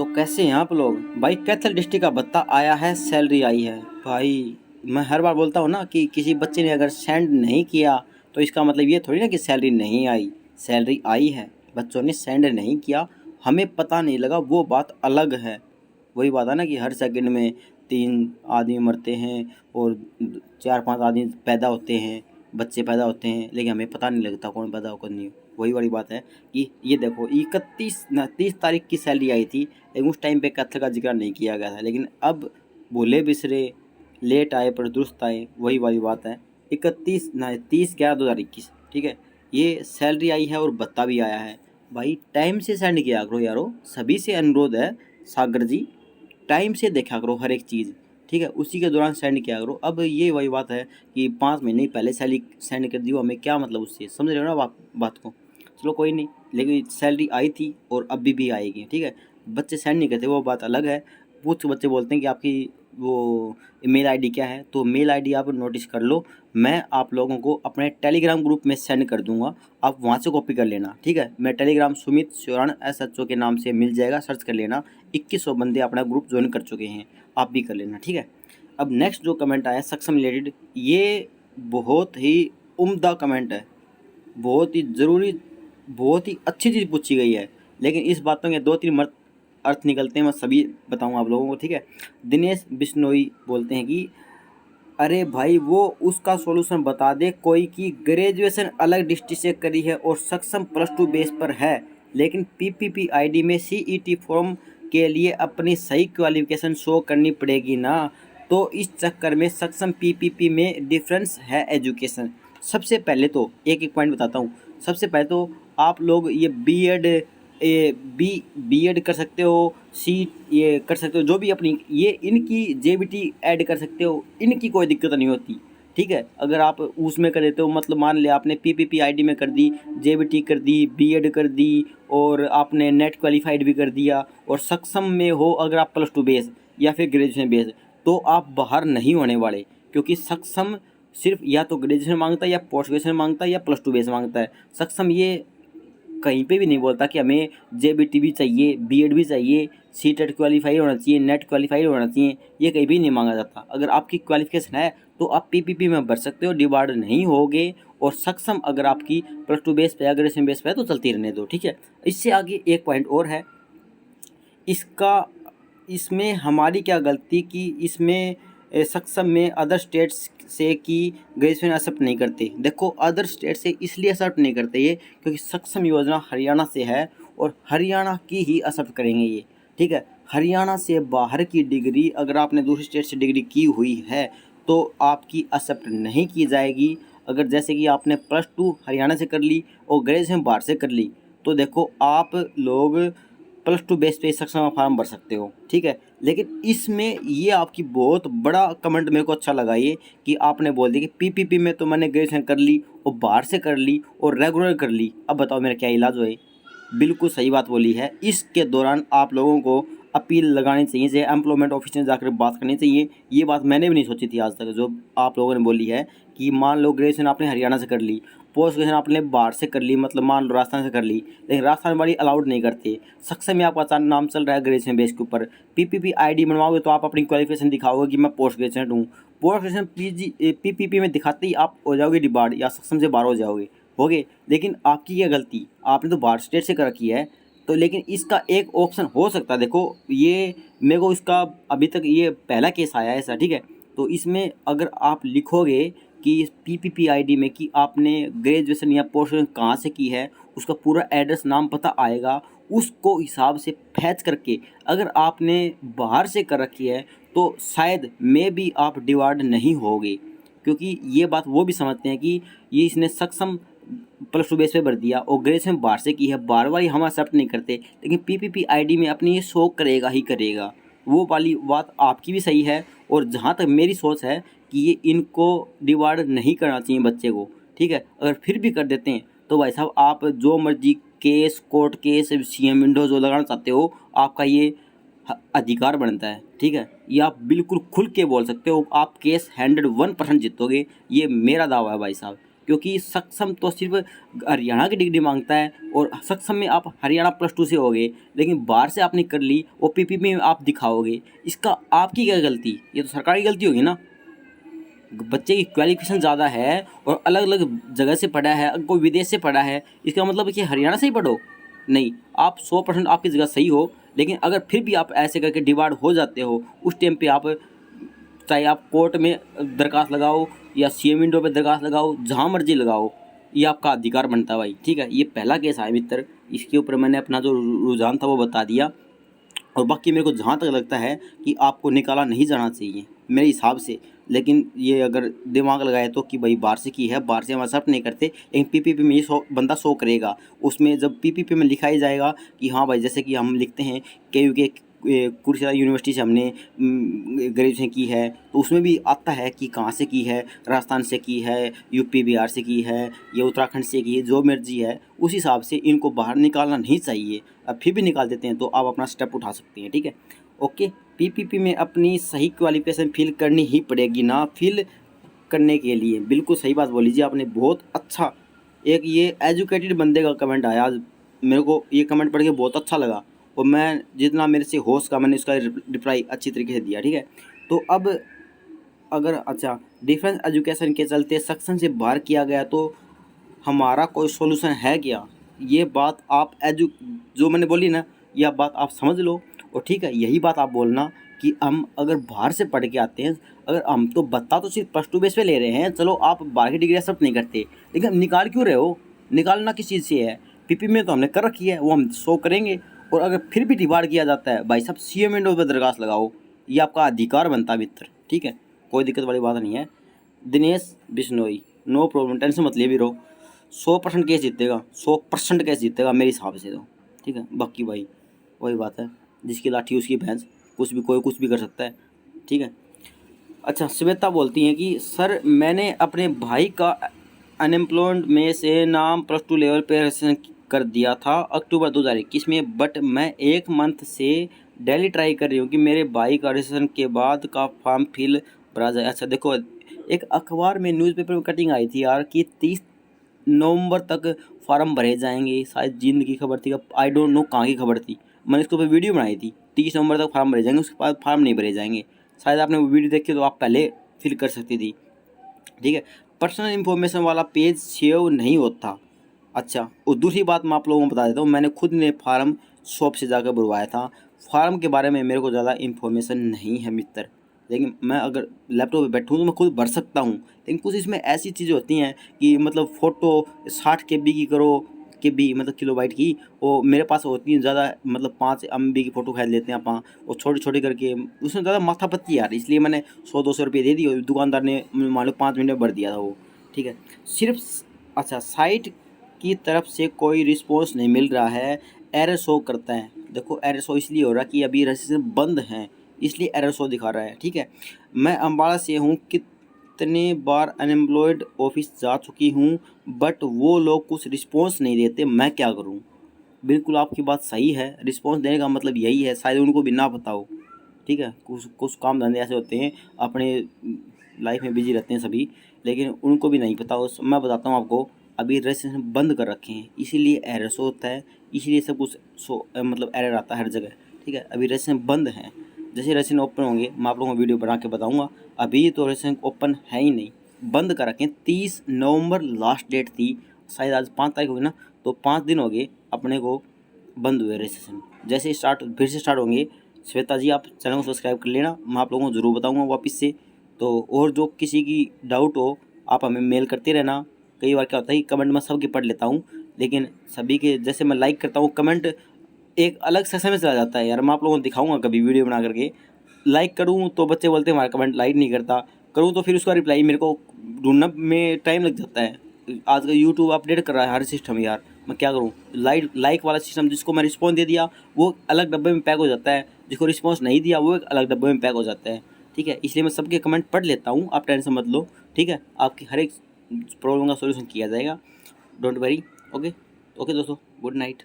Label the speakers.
Speaker 1: तो कैसे हैं आप लोग भाई। कैथल डिस्ट्रिक्ट का भत्ता आया है, सैलरी आई है भाई। मैं हर बार बोलता हूँ ना कि किसी बच्चे ने अगर सेंड नहीं किया तो इसका मतलब ये थोड़ी ना कि सैलरी नहीं आई। सैलरी आई है, बच्चों ने सेंड नहीं किया, हमें पता नहीं लगा, वो बात अलग है। वही बात है ना कि हर सेकंड में 3 आदमी मरते हैं और 4-5 आदमी पैदा होते हैं, बच्चे पैदा होते हैं, लेकिन हमें पता नहीं लगता कौन पैदा हो कौन नहीं। वही वाली बात है कि ये देखो 30 तारीख की सैलरी आई थी, लेकिन उस टाइम पे कत्ल का जिक्र नहीं किया गया था, लेकिन अब भूले बिसरे लेट आए पर दुरुस्त आए। वही वाली बात है। 30/11/2021, ठीक है, ये सैलरी आई है और भत्ता भी आया है। भाई टाइम से सेंड किया करो यारो, सभी से अनुरोध है। सागर जी, टाइम से देखा करो हर एक चीज़, ठीक है, उसी के दौरान सेंड किया करो। अब ये वही बात है कि 5 महीने पहले सैलरी सेंड कर दी, हमें क्या मतलब उससे, समझ रहे हो ना बात को। चलो कोई नहीं, लेकिन सैलरी आई थी और अभी भी आएगी, ठीक है। बच्चे सेंड नहीं करते वो बात अलग है। कुछ बच्चे बोलते हैं कि आपकी वो मेल आईडी क्या है, तो मेल आईडी आप नोटिस कर लो, मैं आप लोगों को अपने टेलीग्राम ग्रुप में सेंड कर दूंगा, आप वहाँ से कॉपी कर लेना, ठीक है। मैं टेलीग्राम सुमित श्योरण SHO के नाम से मिल जाएगा, सर्च कर लेना। 2100 बंदे अपना ग्रुप ज्वाइन कर चुके हैं, आप भी कर लेना, ठीक है। अब नेक्स्ट जो कमेंट आया सक्षम रिलेटेड, ये बहुत ही उम्दा कमेंट है, बहुत ही ज़रूरी, बहुत ही अच्छी चीज़ पूछी गई है, लेकिन इस बातों के 2-3 मर्द अर्थ निकलते हैं, मैं सभी बताऊंगा आप लोगों को, ठीक है। दिनेश बिश्नोई बोलते हैं कि अरे भाई वो उसका सॉल्यूशन बता दे कोई, कि ग्रेजुएशन अलग डिस्ट्रिक्ट से करी है और सक्षम +2 बेस पर है, लेकिन PPP ID में CET फॉर्म के लिए अपनी सही क्वालिफिकेशन शो करनी पड़ेगी ना, तो इस चक्कर में सक्षम PPP में डिफरेंस है एजुकेशन। सबसे पहले तो एक पॉइंट बताता हूँ। सबसे पहले तो आप लोग ये बी एड कर सकते हो, ये कर सकते हो, जो भी अपनी ये इनकी JBT ऐड कर सकते हो, इनकी कोई दिक्कत नहीं होती, ठीक है। अगर आप उसमें कर देते हो, मतलब मान लिया आपने PPP ID में कर दी, JBT कर दी, B.Ed कर दी और आपने नेट क्वालिफाइड भी कर दिया, और सक्षम में हो अगर आप +2 बेस या फिर ग्रेजुएशन बेस, तो आप बाहर नहीं होने वाले, क्योंकि सक्षम सिर्फ या तो ग्रेजुएशन मांगता है या पोस्ट ग्रेजुएशन मांगता है या +2 बेस मांगता है। सक्षम ये कहीं पे भी नहीं बोलता कि हमें JBT भी चाहिए, B.Ed भी चाहिए, CTET क्वालिफाइड होना चाहिए, नेट क्वालिफाइड होना चाहिए, ये कहीं भी नहीं मांगा जाता। अगर आपकी क्वालिफिकेशन है तो आप PPP में भर सकते हो, डिबार्ड नहीं होगे। और सक्षम अगर आपकी +2 बेस पे या ग्रेजुएशन बेस पे है तो चलती रहने दो, ठीक है। इससे आगे एक पॉइंट और है इसका, इसमें हमारी क्या गलती कि इसमें सक्षम में अदर स्टेट्स से कि ग्रेजुएशन एक्सेप्ट नहीं करते। देखो अदर स्टेट से इसलिए एक्सेप्ट नहीं करते ये, क्योंकि सक्षम योजना हरियाणा से है और हरियाणा की ही एक्सेप्ट करेंगे ये, ठीक है। हरियाणा से बाहर की डिग्री अगर आपने दूसरी स्टेट से डिग्री की हुई है तो आपकी एक्सेप्ट नहीं की जाएगी। अगर जैसे कि आपने +2 हरियाणा से कर ली और ग्रेजुएशन बाहर से कर ली, तो देखो आप लोग +2 बेस पे सक्षम फॉर्म भर सकते हो, ठीक है। लेकिन इसमें ये आपकी बहुत बड़ा कमेंट मेरे को अच्छा लगा ये, कि आपने बोल दिया कि PPP में तो मैंने ग्रेजुएशन कर ली और बाहर से कर ली और रेगुलर कर ली, अब बताओ मेरा क्या इलाज होए। बिल्कुल सही बात बोली है। इसके दौरान आप लोगों को अपील लगानी चाहिए, जैसे एम्प्लॉयमेंट ऑफिस में जाकर बात करनी चाहिए। ये बात मैंने भी नहीं सोची थी आज तक, जो आप लोगों ने बोली है कि मान लो ग्रेजुएशन आपने हरियाणा से कर ली, पोस्ट ग्रेजुएशन आपने बाहर से कर ली, मतलब मान लो राजस्थान से कर ली, लेकिन राजस्थान वाली अलाउड नहीं करते। सक्षम में आपका नाम चल रहा है ग्रेजुएशन बेस के ऊपर, PPP ID बनवाओगे तो आप अपनी क्वालिफिकेशन दिखाओगे कि मैं पोस्ट ग्रेजुएशन हूँ। पोस्ट ग्रेजुएशन PPP में दिखाते ही आप हो जाओगे डिबार्ड या सक्षम से बाहर हो गए। लेकिन आपकी क्या गलती, आपने तो बाहर स्टेट से कर रखी है, तो लेकिन इसका एक ऑप्शन हो सकता है। देखो ये मेरे को इसका अभी तक ये पहला केस आया है ऐसा, ठीक है। तो इसमें अगर आप लिखोगे कि PPP ID में कि आपने ग्रेजुएशन या पोस्ट ग्रेजुएशन कहाँ से की है, उसका पूरा एड्रेस नाम पता आएगा, उसको हिसाब से फैच करके अगर आपने बाहर से कर रखी है तो शायद मे भी आप डिवार्ड नहीं होगे, क्योंकि ये बात वो भी समझते हैं कि ये इसने सक्षम +2 बेस पे भर दिया और ग्रेजुएशन बाहर से की है, बार बार हम एक्सेप्ट नहीं करते, लेकिन PPP ID में अपनी ये शो करेगा ही करेगा। वो वाली बात आपकी भी सही है। और जहाँ तक मेरी सोच है कि ये इनको डिवाइड नहीं करना चाहिए बच्चे को, ठीक है। अगर फिर भी कर देते हैं तो भाई साहब आप जो मर्जी case, court case, CM window जो लगाना चाहते हो, आपका ये अधिकार बनता है, ठीक है। ये आप बिल्कुल खुल के बोल सकते हो, आप केस 101% जीतोगे, ये मेरा दावा है भाई साहब। क्योंकि सक्षम तो सिर्फ हरियाणा की डिग्री मांगता है, और सक्षम में आप हरियाणा +2 से हो गए, लेकिन बाहर से आपने कर ली और पीपी में आप दिखाओगे, इसका आपकी क्या गलती? ये तो सरकार की गलती होगी ना। बच्चे की क्वालिफिकेशन ज़्यादा है और अलग अलग जगह से पढ़ा है, कोई विदेश से पढ़ा है, इसका मतलब है कि हरियाणा से ही पढ़ो? नहीं, आप 100% आपकी जगह सही हो, लेकिन अगर फिर भी आप ऐसे करके डिवाइड हो जाते हो, उस टाइम पे आप, चाहे आप कोर्ट में दरखास्त लगाओ या सीएम विंडो पे दरखास्त लगाओ, जहाँ मर्जी लगाओ, ये आपका अधिकार बनता है भाई, ठीक है। ये पहला केस है मित्र, इसके ऊपर मैंने अपना जो रुझान था वो बता दिया। और बाकी मेरे को जहाँ तक लगता है कि आपको निकाला नहीं जाना चाहिए मेरे हिसाब से, लेकिन ये अगर दिमाग लगाए तो कि भाई बाहर से की है, बाहर से हम एक्सेप्ट नहीं करते, लेकिन पीपीपी में ये बंदा शो करेगा। उसमें जब पीपीपी में लिखा ही जाएगा कि हाँ भाई, जैसे कि हम लिखते हैं KU के कुरुक्षेत्र यूनिवर्सिटी से हमने ग्रेजुएशन की है, तो उसमें भी आता है कि कहाँ से की है, राजस्थान से की है, यूपी बिहार से की है, या उत्तराखंड से की है, जो मर्जी है उस हिसाब से इनको बाहर निकालना नहीं चाहिए। अब फिर भी निकाल देते हैं तो आप अपना स्टेप उठा सकते हैं, ठीक है। ओके, पीपीपी में अपनी सही क्वालिफिकेशन फिल करनी ही पड़ेगी ना, फिल करने के लिए बिल्कुल सही बात बोली जी आपने, बहुत अच्छा। एक ये एजुकेटेड बंदे का कमेंट आया आज, मेरे को ये कमेंट पढ़ के बहुत अच्छा लगा, और मैं जितना मेरे से हो सका मैंने उसका रिप्लाई अच्छी तरीके से दिया, ठीक है। तो अब अगर अच्छा डिफरेंस एजुकेशन के चलते सेक्शन से बाहर किया गया तो हमारा कोई सॉल्यूशन है क्या? ये बात आप जो मैंने बोली ना, यह बात आप समझ लो, और ठीक है, यही बात आप बोलना कि हम अगर बाहर से पढ़ के आते हैं, अगर हम तो बता तो सिर्फ +2 बेस पे ले रहे हैं, चलो आप बाहर की डिग्री एक्सेप्ट नहीं करते, लेकिन निकाल क्यों रहे हो? निकालना किस चीज़ से है? पीपी में तो हमने कर रखी है, वो हम शो करेंगे। और अगर फिर भी डिवाइड किया जाता है, भाई साहब सीएम विंडो पर दरखास्त लगाओ, ये आपका अधिकार बनता है मित्र, ठीक है, कोई दिक्कत वाली बात नहीं है। Dinesh Bishnoi, no problem, tension मत लिए भी रहो, 100% केस जीतेगा, 100% केस जीतेगा मेरे हिसाब से तो, ठीक है। बाकी भाई वही बात है, जिसकी लाठी उसकी भैंस, कुछ भी कोई कुछ भी कर सकता है, ठीक है। अच्छा, श्वेता बोलती हैं कि सर मैंने अपने भाई का अनएम्प्लॉयड में से नाम +2 लेवल पे रजिस्ट्रेशन कर दिया था अक्टूबर 2021 में, बट मैं 1 मंथ से डेली ट्राई कर रही हूँ कि मेरे भाई का रजिस्ट्रेशन के बाद का फॉर्म फिल भरा जाए। अच्छा देखो, एक अखबार में न्यूज़पेपर में कटिंग आई थी यार कि 30 नवंबर तक फार्म भरे जाएंगे, शायद जींद की खबर थी, आई डोंट नो कहाँ की खबर थी, मैंने इसके ऊपर वीडियो बनाई थी। 30 नवंबर तक फार्म भरे जाएंगे, उसके बाद फार्म नहीं भरे जाएंगे। शायद आपने वो वीडियो देखी तो आप पहले फिल कर सकती थी, ठीक है। पर्सनल इन्फॉर्मेशन वाला पेज सेव नहीं होता। अच्छा, और दूसरी बात मैं आप लोगों को बता देता हूँ, मैंने खुद ने फार्म शॉप से जाकर भरवाया था। फार्म के बारे में मेरे को ज़्यादा इन्फॉर्मेशन नहीं है मित्र, लेकिन मैं अगर लैपटॉप पे बैठूँ तो मैं खुद भर सकता हूँ, लेकिन कुछ इसमें ऐसी चीज़ें होती हैं कि मतलब फ़ोटो 60 KB की करो, KB मतलब किलोबाइट की, और मेरे पास होती है ज़्यादा, मतलब 5 MB की फ़ोटो खरीद लेते हैं आप, और छोटी छोटी करके उसमें ज़्यादा माथापच्ची यार, इसलिए मैंने 100-200 रुपये दे दी और दुकानदार ने मान लो 5 मिनट में भर दिया था वो, ठीक है। सिर्फ अच्छा, साइट की तरफ से कोई रिस्पॉन्स नहीं मिल रहा है, एरर शो करता है। देखो एरर शो इसलिए हो रहा है कि अभी रजिस्ट्रेशन बंद हैं, इसलिए एरर शो दिखा रहा है, ठीक है। मैं अम्बाड़ा से हूँ, कितने बार अनएम्प्लॉयड ऑफिस जा चुकी हूँ, बट वो लोग कुछ रिस्पॉन्स नहीं देते, मैं क्या करूँ? बिल्कुल आपकी बात सही है, रिस्पॉन्स देने का मतलब यही है, शायद उनको भी ना पता हो, ठीक है। कुछ कुछ काम धंधे ऐसे होते हैं, अपने लाइफ में बिजी रहते हैं सभी, लेकिन उनको भी नहीं पता हो। मैं बताता हूँ आपको, अभी रजिस्ट्रेशन बंद कर रखे हैं, इसीलिए एरर शो होता है, इसीलिए सब कुछ मतलब एरर आता है हर जगह, ठीक है। अभी रजिस्ट्रेशन बंद है, जैसे रजिस्ट्रेशन ओपन होंगे मैं आप लोगों को वीडियो बना के बताऊँगा। अभी तो रजिस्ट्रेशन ओपन है ही नहीं, बंद कर रखे हैं। 30 नवंबर लास्ट डेट थी, शायद आज 5 तारीख होगी ना, तो 5 दिन हो गए अपने को बंद हुए रजिस्ट्रेशन। जैसे स्टार्ट फिर से स्टार्ट होंगे, श्वेता जी आप चैनल को सब्सक्राइब कर लेना, मैं आप लोगों को ज़रूर बताऊंगा वापस से। तो और जो किसी की डाउट हो आप हमें मेल करते रहना। कई बार क्या होता है कि कमेंट मैं सबके पढ़ लेता हूँ, लेकिन सभी के जैसे मैं लाइक करता हूँ, कमेंट एक अलग सेक्शन में चला जाता है यार। मैं आप लोगों को दिखाऊंगा कभी वीडियो बना करके, लाइक करूँ तो बच्चे बोलते हैं हमारा कमेंट लाइक नहीं करता, करूँ तो फिर उसका रिप्लाई मेरे को ढूंढने में टाइम लग जाता है। आज का यूट्यूब अपडेट कर रहा है हर सिस्टम यार, मैं क्या करूँ? लाइक वाला सिस्टम, जिसको मैं रिस्पॉन्स दे दिया वो अलग डब्बे में पैक हो जाता है, जिसको रिस्पॉन्स नहीं दिया वो एक अलग डब्बे में पैक हो जाता है, ठीक है। इसलिए मैं सबके कमेंट पढ़ लेता हूँ, आप टेंशन मत लो, ठीक है। आपकी हर एक प्रॉब्लम का सोल्यूशन किया जाएगा, डोंट वरी। ओके ओके दोस्तों, गुड नाइट।